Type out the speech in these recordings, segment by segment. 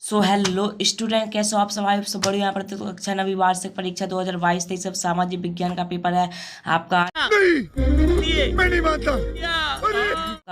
So hello student, कैसे हो आप सब? सब बढ़िया। यहाँ पर तो कक्षा नवी वार्षिक परीक्षा 2022-23 सब सामाजिक विज्ञान का पेपर है आपका। नहीं मैं नहीं मानता।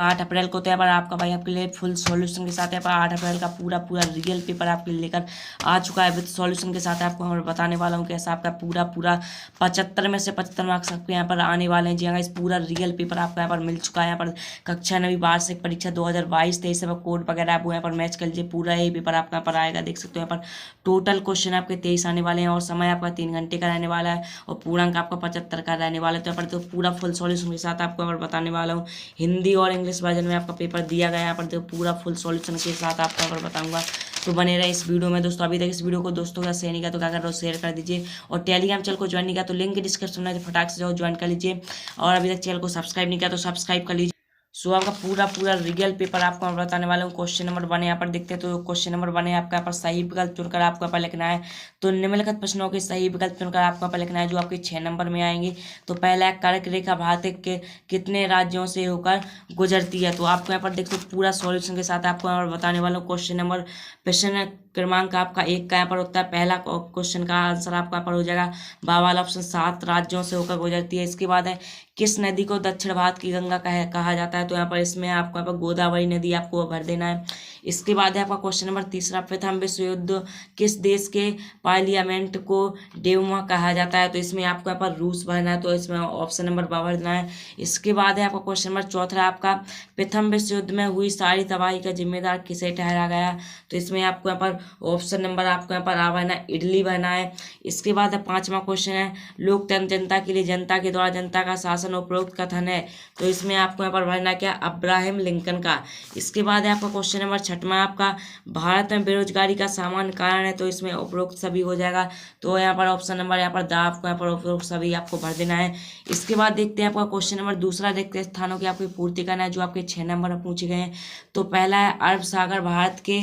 8 अप्रैल को। तो यहाँ पर आपका भाई आपके लिए फुल सॉल्यूशन के साथ यहाँ पर 8 अप्रैल का पूरा पूरा रियल पेपर आपके लिए लेकर आ चुका है विद सॉल्यूशन के साथ। आपको मैं बताने वाला हूँ कैसा आपका पूरा पूरा 75 में से 75 मार्क्स आपके यहाँ पर आने वाले हैं। जी हाँ, इस पूरा रियल पेपर आपको यहाँ पर मिल चुका है। यहाँ पर कक्षा नवी वार्षिक परीक्षा 2022-23 में कोड वगैरह आप यहाँ पर मैच कर लीजिए। पूरा ये पेपर आपका यहाँ पर आएगा, देख सकते हो। यहाँ पर टोटल क्वेश्चन आपके 23 आने वाले हैं और समय आपका 3 घंटे का रहने वाला है और पूर्णांक आपका 75 का रहने वाला है। तो यहाँ पर तो पूरा फुल सॉल्यूशन के साथ आपको यहाँ पर बताने वाला हूँ। हिंदी और इंग्लिश वर्जन में आपका पेपर दिया गया है। यहाँ पर देखो पूरा फुल सॉल्यूशन के साथ आपको यहाँ पर बताऊंगा। तो बने रहे इस वीडियो में दोस्तों। अभी तक इस वीडियो को दोस्तों का शेयर नहीं किया तो क्या कर रहे हो, शेयर कर दीजिए। और टेलीग्राम चैनल को ज्वाइन नहीं किया तो लिंक डिस्क्रिप्शन में फटाक से जाओ, ज्वाइन कर लीजिए। और अभी तक चैनल को सब्सक्राइब नहीं किया तो सब्सक्राइब कर लीजिए। सो आपका पूरा पूरा रियल पेपर आपको मैं बताने वाला हूँ। क्वेश्चन नंबर 1 यहाँ पर देखते हैं। तो क्वेश्चन नंबर 1 है आपका यहाँ पर सही विकल्प चुनकर आपको यहाँ पर लिखना है। तो निम्नलिखित प्रश्नों के सही विकल्प चुनकर आपको यहाँ पर लिखना है जो आपके 6 नंबर में आएंगे। तो पहला है कर्क रेखा भारत के कितने राज्यों से होकर गुजरती है। तो आपको यहाँ पर देखते हो पूरा सॉल्यूशन के साथ आपको यहाँ पर बताने वाला हूँ। प्रश्न क्रमांक आपका 1 का यहाँ पर होता है। पहला क्वेश्चन का आंसर आपका यहाँ पर हो जाएगा बा वाला ऑप्शन, 7 राज्यों से होकर गुजरती है। इसके बाद है किस नदी को दक्षिण भारत की गंगा कहा जाता है। तो यहाँ पर इसमें आपको यहाँ पर गोदावरी नदी आपको भर देना है। इसके बाद है आपका क्वेश्चन नंबर 3, प्रथम विश्व युद्ध किस देश के पार्लियामेंट को डेउमा कहा जाता है। तो इसमें आपको यहाँ पर रूस भरना है, तो इसमें ऑप्शन नंबर बा भरना है। इसके बाद है आपका क्वेश्चन नंबर 4 आपका प्रथम विश्व युद्ध में हुई सारी तबाही का जिम्मेदार किसे ठहरा गया। तो इसमें आपको यहाँ पर ऑप्शन नंबर आपको यहाँ पर आ भरना है, इटली भरना है। इसके बाद है 5वां क्वेश्चन है लोकतंत्र जनता के लिए जनता के द्वारा जनता का शासन उपरोक्त कथन है। तो इसमें आपको यहाँ पर भरना क्या, अब्राहम लिंकन का। इसके बाद है आपका क्वेश्चन नंबर 6 आपका भारत में बेरोजगारी का सामान्य कारण है। तो इसमें उपरोक्त सभी हो जाएगा। तो यहाँ पर ऑप्शन नंबर यहाँ पर दा आपको यहाँ पर उपरोक्त सभी आपको भर देना है। इसके बाद देखते हैं आपका क्वेश्चन नंबर 2, देखते हैं स्थानों की आपकी पूर्ति करना है जो आपके 6 नंबर में पूछे गए हैं। तो पहला है अरब सागर भारत के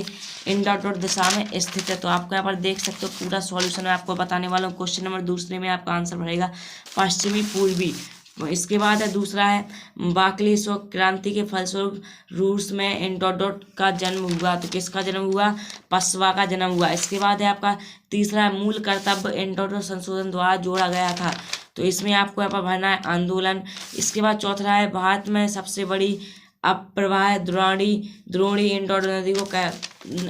इंडोर दिशा में स्थित है। तो आपको यहाँ पर देख सकते हो पूरा सॉल्यूशन मैं आपको बताने वाला हूँ। क्वेश्चन नंबर 2 में आपका आंसर भरेगा पश्चिमी पूर्वी। इसके बाद है दूसरा है बाकलीसो क्रांति के फलस्वरूप रूस में इंडोडोट का जन्म हुआ। तो किसका जन्म हुआ, पशवा का जन्म हुआ। इसके बाद है आपका तीसरा है मूल कर्तव्य इंडोडोट संशोधन द्वारा जोड़ा गया था। तो इसमें आपको यहाँ पर भरना है आंदोलन। इसके बाद चौथा है भारत में सबसे बड़ी अप्रवाह द्रोणी इंडोर नदी को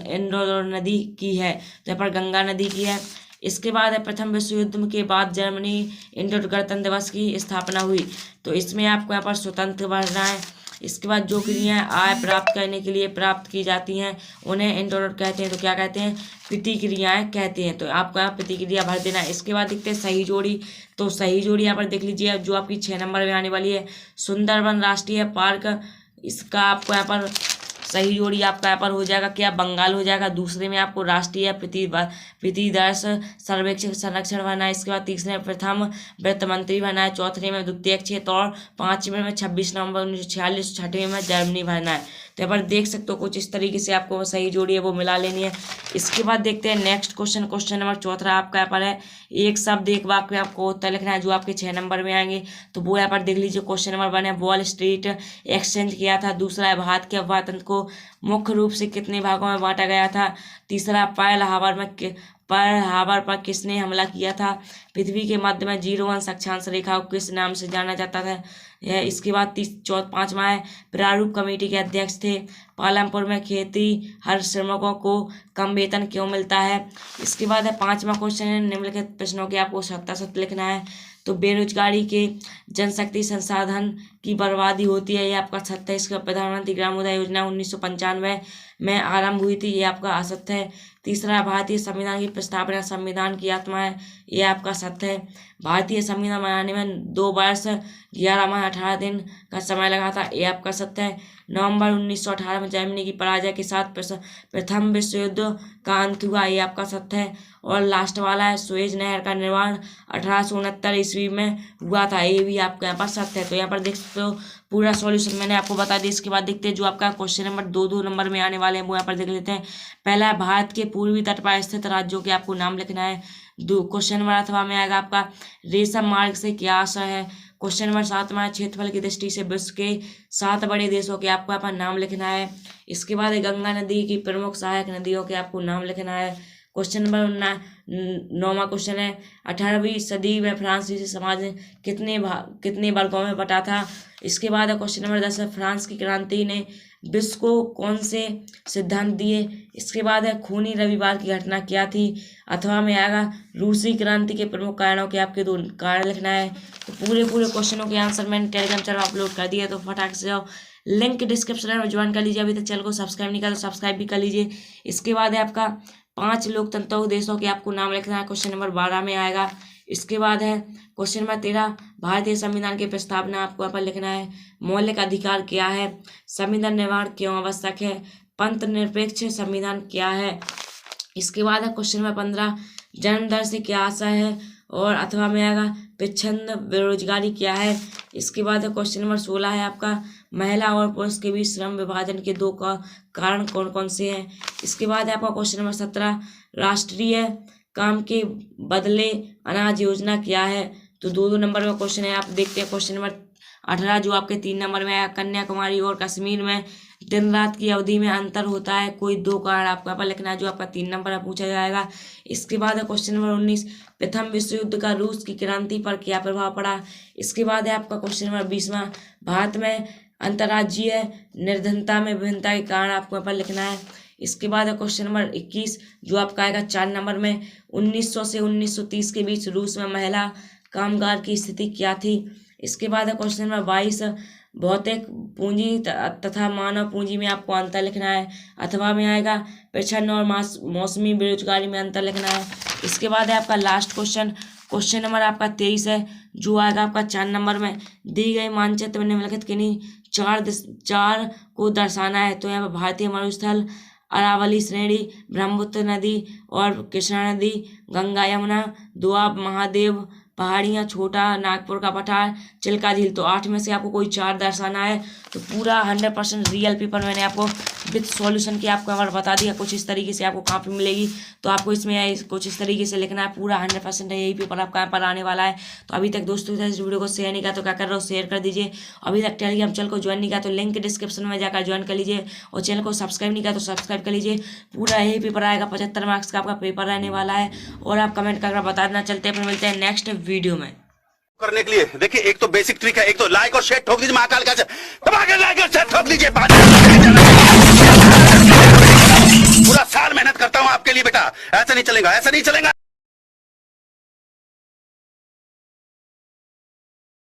इंडोर नदी की है। तो यहाँ पर गंगा नदी की है। इसके बाद है प्रथम विश्व युद्ध के बाद जर्मनी इंडोर गणतंत्र दिवस की स्थापना हुई। तो इसमें आपको यहाँ पर स्वतंत्र भरना है। इसके बाद जो क्रियाएं आय प्राप्त करने के लिए प्राप्त की जाती हैं उन्हें इंडोर कहते हैं। तो क्या कहते हैं, प्रतिक्रियाएं कहते हैं। तो आपको यहाँ प्रतिक्रिया भर देना है। इसके बाद देखते हैं सही जोड़ी। तो सही जोड़ी यहाँ पर देख लीजिए जो आपकी 6 नंबर में आने वाली है, सुंदरबन राष्ट्रीय पार्क। इसका आपको यहाँ पर सही जोड़ी आपका यहाँ पर हो जाएगा क्या, बंगाल हो जाएगा। दूसरे में आपको राष्ट्रीय प्रतिदर्श सर्वेक्षण संरक्षण भरना है। इसके बाद तीसरे में प्रथम वित्त मंत्री भरना है। चौथे में द्वितीय क्षेत्र और 5वें में 26 नवंबर 1946। 6वें में जर्मनी भरना है। तो यहाँ पर देख सकते हो कुछ इस तरीके से आपको सही जोड़ी है वो मिला लेनी है। इसके बाद देखते हैं नेक्स्ट क्वेश्चन। क्वेश्चन नंबर 4 आपका यहाँ पर है एक शब्द एक वाक्य में आपको उत्तर लिखना है जो आपके 6 नंबर में आएंगे। तो वो यहाँ पर देख लीजिए। क्वेश्चन नंबर 1 है वॉल स्ट्रीट एक्सचेंज किया था। दूसरा है भारत के अफवाह तंत्र को मुख्य रूप से कितने भागों में बांटा गया था। तीसरा पर्ल हार्बर पर किसने हमला किया था। पृथ्वी के मध्य में 01 अक्षांश रेखा को किस नाम से जाना जाता था। इसके बाद 5वां है प्रारूप कमेटी के अध्यक्ष थे। पालमपुर में खेती हर श्रमिकों को कम वेतन क्यों मिलता है। इसके बाद है 5वां क्वेश्चन है निम्नलिखित प्रश्नों के आपको सत्यासत्य लिखना है। तो बेरोजगारी के जनशक्ति संसाधन की बर्बादी होती है, ये आपका सत्य है। इसका प्रधानमंत्री ग्रामोदय योजना 1995 में आरंभ हुई थी, ये आपका असत्य है। तीसरा भारतीय संविधान की प्रस्तावना संविधान की आत्मा है, ये आपका सत्य है। भारतीय संविधान बनाने में 2 वर्ष 11 माह 18 दिन का समय लगा था, ये आपका सत्य है। नवंबर 1918 में जर्मनी की पराजय के साथ प्रथम विश्व युद्ध का अंत हुआ, ये आपका सत्य है। और लास्ट वाला है सुएज नहर का निर्माण 1869 ईस्वी में हुआ था, ये भी आपको यहाँ पर सत्य है। तो यहाँ पर देख सकते हो पूरा सॉल्यूशन मैंने आपको बता दिया। इसके बाद देखते हैं जो आपका क्वेश्चन नंबर 2 नंबर में आने वाले हैं वो यहाँ पर देख लेते हैं। पहला है भारत के पूर्वी तट पर स्थित राज्यों के आपको नाम लिखना है। क्वेश्चन नंबर 8 में आएगा आपका रेशम मार्ग से क्या आशय है। क्वेश्चन नंबर 7 में क्षेत्रफल की दृष्टि से विश्व के 7 बड़े देशों के आपको यहाँ पर नाम लिखना है। इसके बाद गंगा नदी की प्रमुख सहायक नदियों के आपको नाम लिखना है। क्वेश्चन नंबर 9वां क्वेश्चन है 18वीं सदी में फ्रांसीसी समाज ने कितने वर्गों में बटा था। इसके बाद क्वेश्चन नंबर 10 है फ्रांस की क्रांति ने विश्व को कौन से सिद्धांत दिए। इसके बाद है खूनी रविवार की घटना क्या थी। अथवा में आएगा रूसी क्रांति के प्रमुख कारणों के आपके 2 कारण लिखना है। तो पूरे क्वेश्चनों के आंसर मैंने टेलीग्राम चैनल अपलोड कर दिया, तो फटाक से जाओ लिंक डिस्क्रिप्शन में ज्वाइन कर लीजिए। अभी तक चैनल को सब्सक्राइब नहीं करा तो सब्सक्राइब भी कर लीजिए। इसके बाद है आपका 5 लोकतंत्र देशों के आपको नाम लिखना है, क्वेश्चन नंबर 12 में आएगा। इसके बाद है क्वेश्चन नंबर 13 भारतीय संविधान की प्रस्तावना आपको यहाँ पर लिखना है। मौलिक अधिकार क्या है, संविधान निर्माण क्यों आवश्यक है, पंथ निरपेक्ष संविधान क्या है। इसके बाद है क्वेश्चन नंबर 15 जन्म दर से क्या आशा है, और अथवा में आएगा प्रच्छन्न बेरोजगारी क्या है। इसके बाद है क्वेश्चन नंबर 16 है आपका महिला और पुरुष के बीच श्रम विभाजन के 2 कारण कौन कौन से हैं। इसके बाद है आपका क्वेश्चन नंबर 17 राष्ट्रीय काम के बदले अनाज योजना क्या है। तो 2 नंबर में क्वेश्चन है, आप देखते हैं क्वेश्चन नंबर 18 जो आपके 3 नंबर में आया कन्याकुमारी और कश्मीर में दिन रात की अवधि में अंतर होता है, कोई 2 कारण आपको यहाँ पर लिखना है जो आपका 3 नंबर में पूछा जाएगा। इसके बाद है क्वेश्चन नंबर 19 प्रथम विश्व युद्ध का रूस की क्रांति पर क्या प्रभाव पड़ा। इसके बाद है आपका क्वेश्चन नंबर 20वां भारत में अंतर्राज्यीय निर्धनता में विभिन्नता के कारण आपको यहाँ पर लिखना है। इसके बाद है क्वेश्चन नंबर 21 जो आपका आएगा 4 नंबर में 1900 से 1930 के बीच रूस में महिला कामगार की स्थिति क्या थी। इसके बाद है क्वेश्चन नंबर 22 भौतिक पूंजी तथा मानव पूंजी में आपको अंतर लिखना है, अथवा में आएगा प्रच्छन्न और मौसमी बेरोजगारी में अंतर लिखना है। इसके बाद है आपका लास्ट क्वेश्चन नंबर आपका 23 है जो आएगा आपका 4 नंबर में दी गई मानचित्र में निम्नलिखित किन्हीं 4 को दर्शाना है। तो यहाँ पर भारतीय मरुस्थल, अरावली श्रेणी, ब्रह्मपुत्र नदी और कृष्णा नदी, गंगा यमुना, दोआब महादेव पहाड़ियाँ, छोटा नागपुर का पठार, चिल्का झील। तो 8 में से आपको कोई 4 दर्शाना है। तो पूरा 100% रियल पेपर मैंने आपको विद सॉल्यूशन की आपको अगर बता दिया, कुछ इस तरीके से आपको कॉपी मिलेगी। तो आपको इसमें कुछ इस तरीके से लिखना है, पूरा 100% यही पेपर आपका यहाँ पर आने वाला है। तो अभी तक दोस्तों इस वीडियो को शेयर नहीं किया तो क्या कर रहे हो, शेयर कर दीजिए। अभी तक टेलीग्राम चैनल को ज्वाइन नहीं किया तो लिंक डिस्क्रिप्शन में जाकर ज्वाइन कर लीजिए, और चैनल को सब्सक्राइब नहीं किया तो सब्सक्राइब कर लीजिए। पूरा यही पेपर आएगा, 75 मार्क्स का आपका पेपर रहने वाला है। और आप कमेंट करके बता देना। चलते हैं, फिर मिलते हैं नेक्स्ट वीडियो में। करने के लिए देखिए, एक तो बेसिक ट्रिक है, एक तो लाइक और शेयर ठोक दीजिए, महाकाल का दबा के लाइक और शेयर ठोक दीजिए। पूरा साल मेहनत करता हूं आपके लिए बेटा, ऐसा नहीं चलेगा, ऐसा नहीं चलेगा।